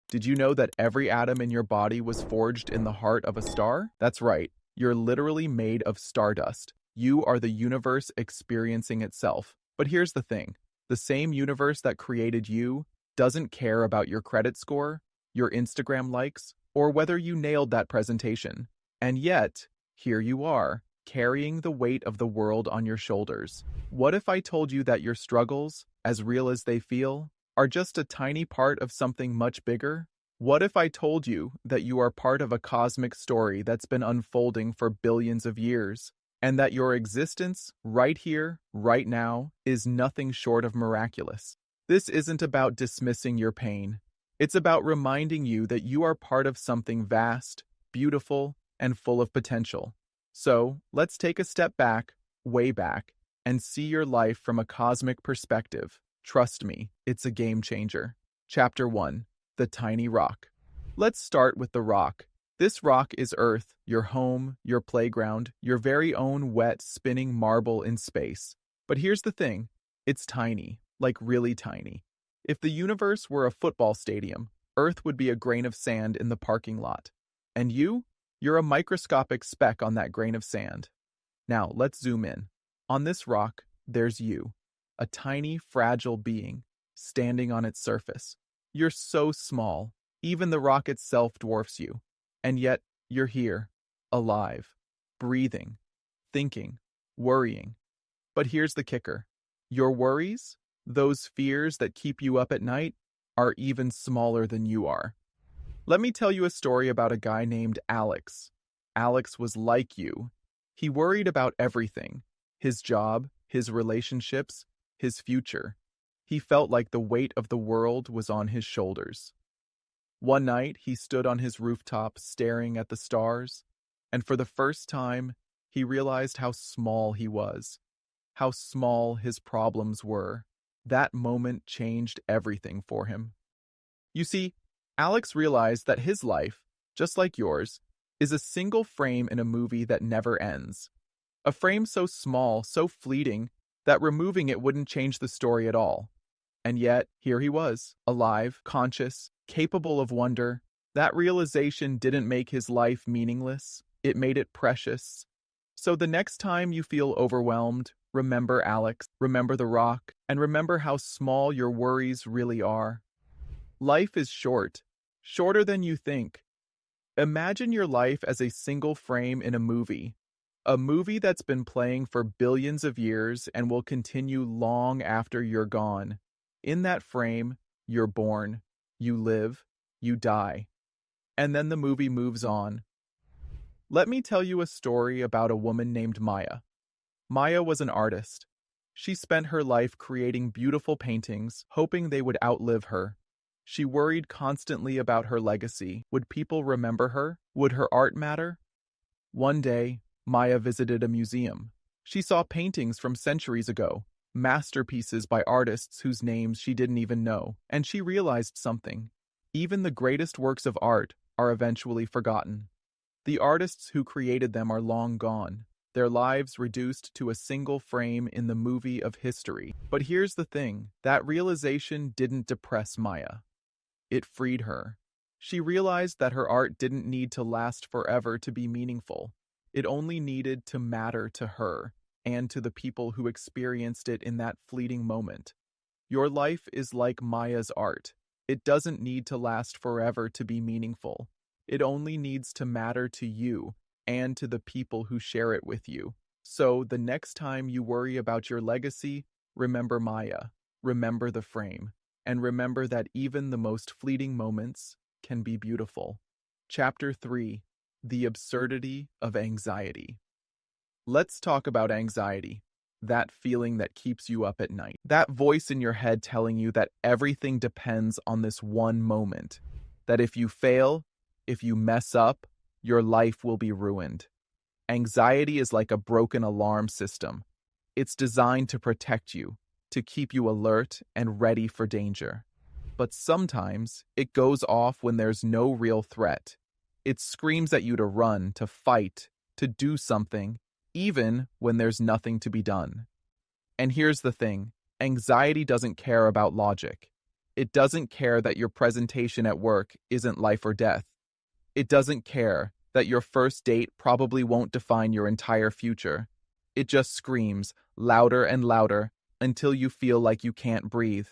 Did you know that every atom in your body was forged in the heart of a star? That's right. You're literally made of stardust. You are the universe experiencing itself. But here's the thing. The same universe that created you doesn't care about your credit score, your Instagram likes, or whether you nailed that presentation. And yet, here you are, carrying the weight of the world on your shoulders. What if I told you that your struggles, as real as they feel, are just a tiny part of something much bigger? What if I told you that you are part of a cosmic story that's been unfolding for billions of years, and that your existence, right here, right now, is nothing short of miraculous? This isn't about dismissing your pain. It's about reminding you that you are part of something vast, beautiful, and full of potential. So, let's take a step back, way back, and see your life from a cosmic perspective. Trust me, it's a game changer. Chapter 1. The Tiny Rock. Let's start with the rock. This rock is Earth, your home, your playground, your very own wet, spinning marble in space. But here's the thing. It's tiny, like really tiny. If the universe were a football stadium, Earth would be a grain of sand in the parking lot. And you're a microscopic speck on that grain of sand. Now, let's zoom in. On this rock, there's you, a tiny, fragile being, standing on its surface. You're so small, even the rock itself dwarfs you. And yet, you're here, alive, breathing, thinking, worrying. But here's the kicker. Your worries, those fears that keep you up at night, are even smaller than you are. Let me tell you a story about a guy named Alex. Alex was like you. He worried about everything: his job, his relationships, his future. He felt like the weight of the world was on his shoulders. One night, he stood on his rooftop staring at the stars, and for the first time, he realized how small he was, how small his problems were. That moment changed everything for him. You see, Alex realized that his life, just like yours, is a single frame in a movie that never ends. A frame so small, so fleeting, that removing it wouldn't change the story at all. And yet, here he was, alive, conscious, capable of wonder. That realization didn't make his life meaningless, it made it precious. So the next time you feel overwhelmed, remember Alex, remember the rock, and remember how small your worries really are. Life is short, shorter than you think. Imagine your life as a single frame in a movie that's been playing for billions of years and will continue long after you're gone. In that frame, you're born, you live, you die, and then the movie moves on. Let me tell you a story about a woman named Maya. Maya was an artist. She spent her life creating beautiful paintings, hoping they would outlive her. She worried constantly about her legacy. Would people remember her? Would her art matter? One day, Maya visited a museum. She saw paintings from centuries ago, masterpieces by artists whose names she didn't even know, and she realized something. Even the greatest works of art are eventually forgotten. The artists who created them are long gone, their lives reduced to a single frame in the movie of history. But here's the thing, that realization didn't depress Maya. It freed her. She realized that her art didn't need to last forever to be meaningful. It only needed to matter to her and to the people who experienced it in that fleeting moment. Your life is like Maya's art. It doesn't need to last forever to be meaningful. It only needs to matter to you and to the people who share it with you. So the next time you worry about your legacy, remember Maya, remember the frame, and remember that even the most fleeting moments can be beautiful. Chapter 3. The Absurdity of Anxiety. Let's talk about anxiety, that feeling that keeps you up at night. That voice in your head telling you that everything depends on this one moment, that if you fail, if you mess up, your life will be ruined. Anxiety is like a broken alarm system. It's designed to protect you, to keep you alert and ready for danger. But sometimes it goes off when there's no real threat. It screams at you to run, to fight, to do something, even when there's nothing to be done. And here's the thing, anxiety doesn't care about logic. It doesn't care that your presentation at work isn't life or death. It doesn't care that your first date probably won't define your entire future. It just screams louder and louder until you feel like you can't breathe.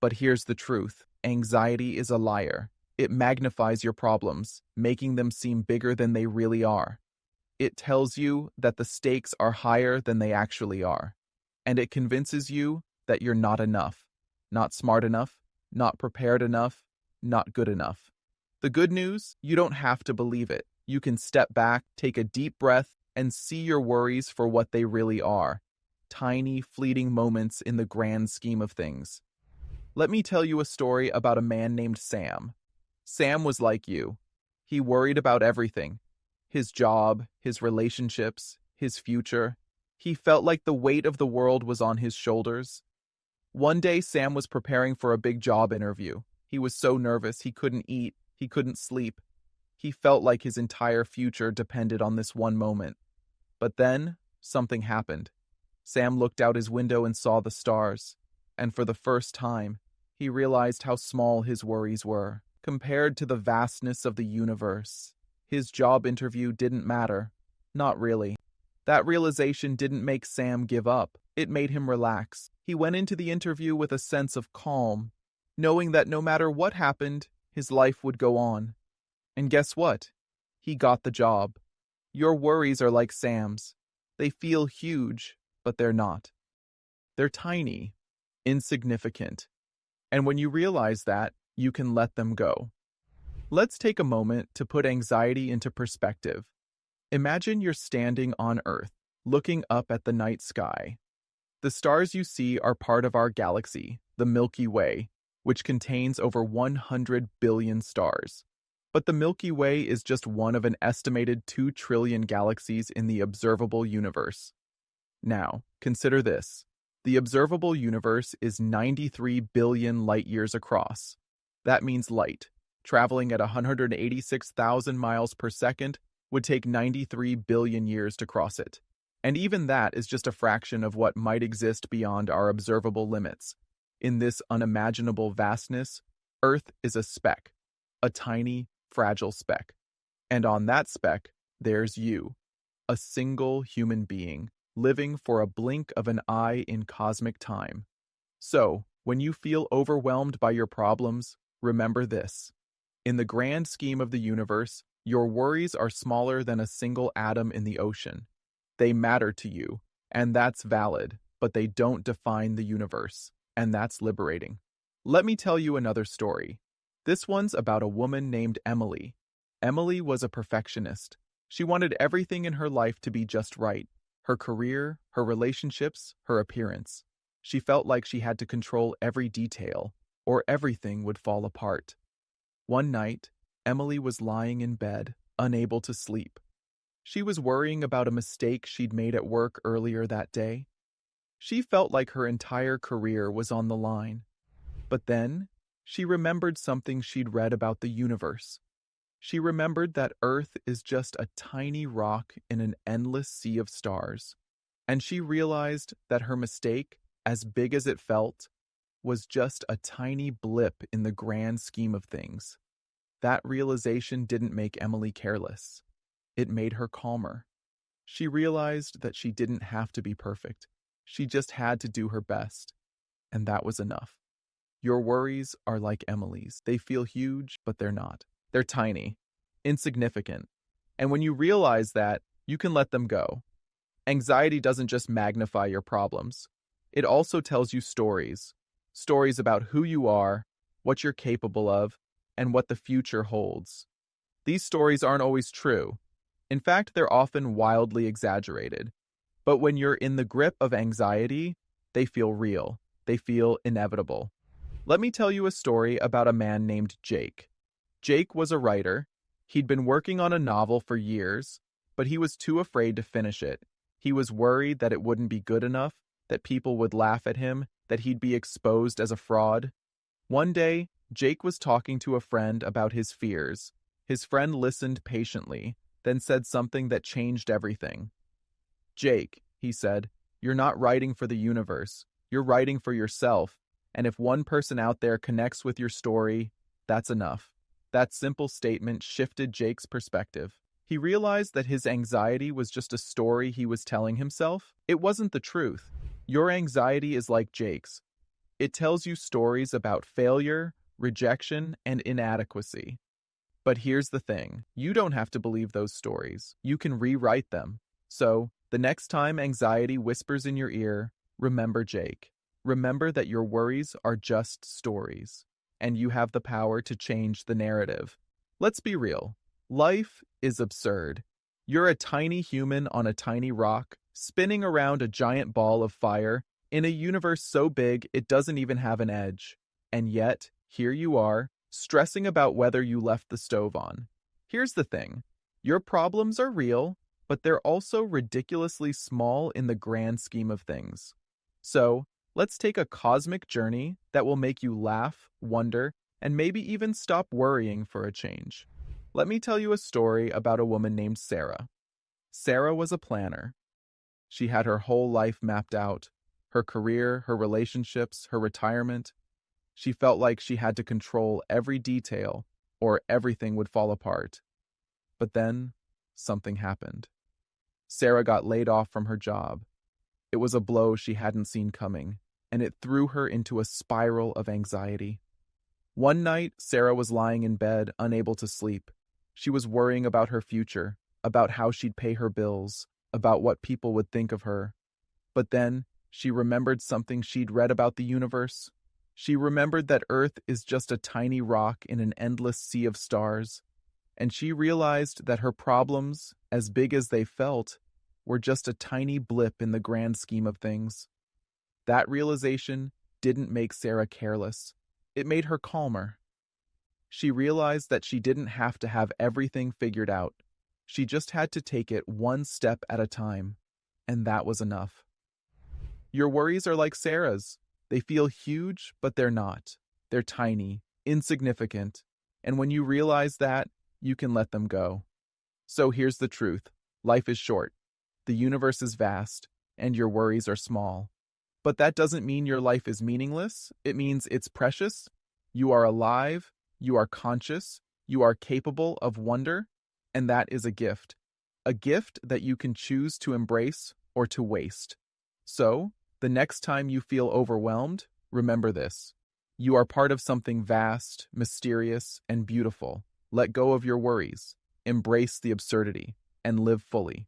But here's the truth. Anxiety is a liar. It magnifies your problems, making them seem bigger than they really are. It tells you that the stakes are higher than they actually are. And it convinces you that you're not enough, not smart enough, not prepared enough, not good enough. The good news, you don't have to believe it. You can step back, take a deep breath, and see your worries for what they really are. Tiny, fleeting moments in the grand scheme of things. Let me tell you a story about a man named Sam. Sam was like you. He worried about everything. His job, his relationships, his future. He felt like the weight of the world was on his shoulders. One day, Sam was preparing for a big job interview. He was so nervous he couldn't eat, he couldn't sleep. He felt like his entire future depended on this one moment. But then, something happened. Sam looked out his window and saw the stars. And for the first time, he realized how small his worries were, compared to the vastness of the universe. His job interview didn't matter. Not really. That realization didn't make Sam give up. It made him relax. He went into the interview with a sense of calm, knowing that no matter what happened, his life would go on. And guess what? He got the job. Your worries are like Sam's. They feel huge, but they're not. They're tiny, insignificant. And when you realize that, you can let them go. Let's take a moment to put anxiety into perspective. Imagine you're standing on Earth, looking up at the night sky. The stars you see are part of our galaxy, the Milky Way, which contains over 100 billion stars. But the Milky Way is just one of an estimated 2 trillion galaxies in the observable universe. Now, consider this. The observable universe is 93 billion light-years across. That means light, traveling at 186,000 miles per second, would take 93 billion years to cross it. And even that is just a fraction of what might exist beyond our observable limits. In this unimaginable vastness, Earth is a speck, a tiny, fragile speck. And on that speck, there's you, a single human being, living for a blink of an eye in cosmic time. So, when you feel overwhelmed by your problems, remember this. In the grand scheme of the universe, your worries are smaller than a single atom in the ocean. They matter to you, and that's valid, but they don't define the universe, and that's liberating. Let me tell you another story. This one's about a woman named Emily. Emily was a perfectionist. She wanted everything in her life to be just right. Her career, her relationships, her appearance. She felt like she had to control every detail, or everything would fall apart. One night, Emily was lying in bed, unable to sleep. She was worrying about a mistake she'd made at work earlier that day. She felt like her entire career was on the line. But then, she remembered something she'd read about the universe. She remembered that Earth is just a tiny rock in an endless sea of stars. And she realized that her mistake, as big as it felt, was just a tiny blip in the grand scheme of things. That realization didn't make Emily careless. It made her calmer. She realized that she didn't have to be perfect. She just had to do her best. And that was enough. Your worries are like Emily's. They feel huge, but they're not. They're tiny, insignificant. And when you realize that, you can let them go. Anxiety doesn't just magnify your problems. It also tells you stories. Stories about who you are, what you're capable of, and what the future holds. These stories aren't always true. In fact, they're often wildly exaggerated. But when you're in the grip of anxiety, they feel real. They feel inevitable. Let me tell you a story about a man named Jake. Jake was a writer. He'd been working on a novel for years, but he was too afraid to finish it. He was worried that it wouldn't be good enough, that people would laugh at him, that he'd be exposed as a fraud. One day, Jake was talking to a friend about his fears. His friend listened patiently, then said something that changed everything. "Jake," he said, "you're not writing for the universe. You're writing for yourself. And if one person out there connects with your story, that's enough. That simple statement shifted Jake's perspective. He realized that his anxiety was just a story he was telling himself. It wasn't the truth. Your anxiety is like Jake's. It tells you stories about failure, rejection, and inadequacy. But here's the thing. You don't have to believe those stories. You can rewrite them. So, the next time anxiety whispers in your ear, remember Jake. Remember that your worries are just stories, and you have the power to change the narrative. Let's be real. Life is absurd. You're a tiny human on a tiny rock, spinning around a giant ball of fire in a universe so big it doesn't even have an edge. And yet, here you are, stressing about whether you left the stove on. Here's the thing. Your problems are real, but they're also ridiculously small in the grand scheme of things. So, let's take a cosmic journey that will make you laugh, wonder, and maybe even stop worrying for a change. Let me tell you a story about a woman named Sarah. Sarah was a planner. She had her whole life mapped out, her career, her relationships, her retirement. She felt like she had to control every detail or everything would fall apart. But then, something happened. Sarah got laid off from her job. It was a blow she hadn't seen coming, and it threw her into a spiral of anxiety. One night, Sarah was lying in bed, unable to sleep. She was worrying about her future, about how she'd pay her bills, about what people would think of her. But then, she remembered something she'd read about the universe. She remembered that Earth is just a tiny rock in an endless sea of stars, and she realized that her problems, as big as they felt, were just a tiny blip in the grand scheme of things. That realization didn't make Sarah careless. It made her calmer. She realized that she didn't have to have everything figured out. She just had to take it one step at a time, and that was enough. Your worries are like Sarah's. They feel huge, but they're not. They're tiny, insignificant, and when you realize that, you can let them go. So here's the truth. Life is short. The universe is vast, and your worries are small. But that doesn't mean your life is meaningless. It means it's precious. You are alive. You are conscious. You are capable of wonder. And that is a gift. A gift that you can choose to embrace or to waste. So, the next time you feel overwhelmed, remember this. You are part of something vast, mysterious, and beautiful. Let go of your worries. Embrace the absurdity. And live fully.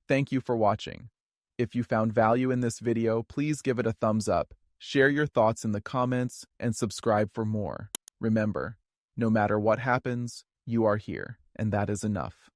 Thank you for watching. If you found value in this video, please give it a thumbs up, share your thoughts in the comments, and subscribe for more. Remember, no matter what happens, you are here, and that is enough.